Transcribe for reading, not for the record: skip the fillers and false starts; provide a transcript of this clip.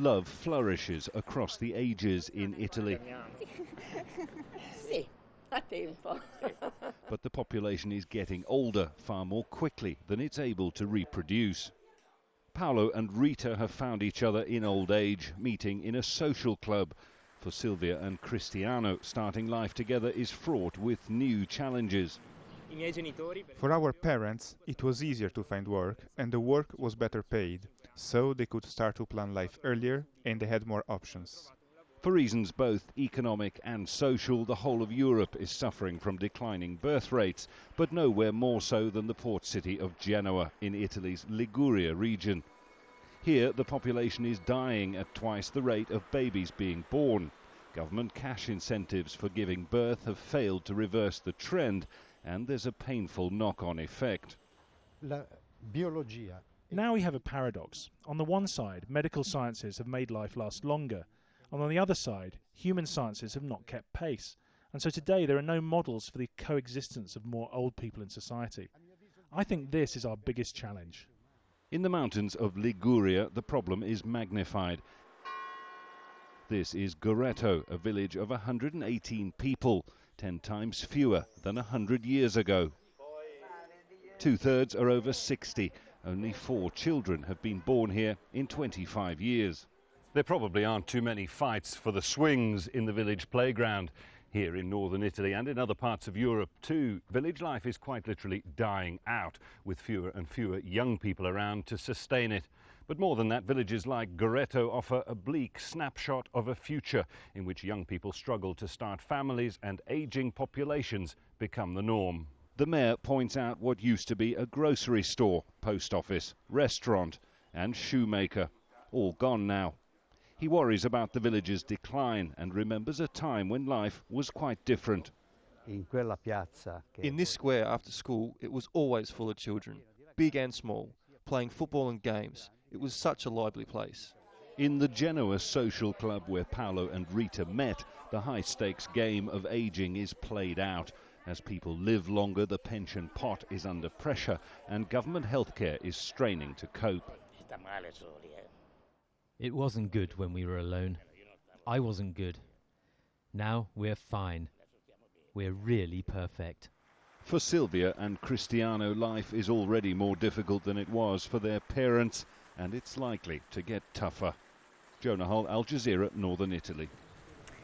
Love flourishes across the ages in Italy. But the population is getting older far more quickly than it's able to reproduce. Paolo and Rita have found each other in old age, meeting in a social club. For Silvia and Cristiano, starting life together is fraught with new challenges. For our parents, it was easier to find work, and the work was better paid, so they could start to plan life earlier and they had more options. For reasons both economic and social, the whole of Europe is suffering from declining birth rates, but nowhere more so than the port city of Genoa in Italy's Liguria region. Here, the population is dying at twice the rate of babies being born. Government cash incentives for giving birth have failed to reverse the trend, and there's a painful knock-on effect. Now we have a paradox. On the one side, medical sciences have made life last longer, and on the other side, human sciences have not kept pace. And so today there are no models for the coexistence of more old people in society. I think this is our biggest challenge. In the mountains of Liguria, the problem is magnified. This is Goreto, a village of 118 people, 10 times fewer than 100 years ago. Two-thirds are over 60. Only 4 children have been born here in 25 years. There probably aren't too many fights for the swings in the village playground here in northern Italy and in other parts of Europe too. Village life is quite literally dying out, with fewer and fewer young people around to sustain it. But more than that, villages like Goreto offer a bleak snapshot of a future in which young people struggle to start families and ageing populations become the norm. The mayor points out what used to be a grocery store, post office, restaurant and shoemaker, all gone now. He worries about the village's decline and remembers a time when life was quite different. In this square after school, it was always full of children, big and small, playing football and games. It was such a lively place. In the Genoa social club where Paolo and Rita met, the high-stakes game of ageing is played out. As people live longer, the pension pot is under pressure and government healthcare is straining to cope. It wasn't good when we were alone. I wasn't good. Now we're fine. We're really perfect. For Silvia and Cristiano, life is already more difficult than it was for their parents, and it's likely to get tougher. Jonah Hull, Al Jazeera, Northern Italy.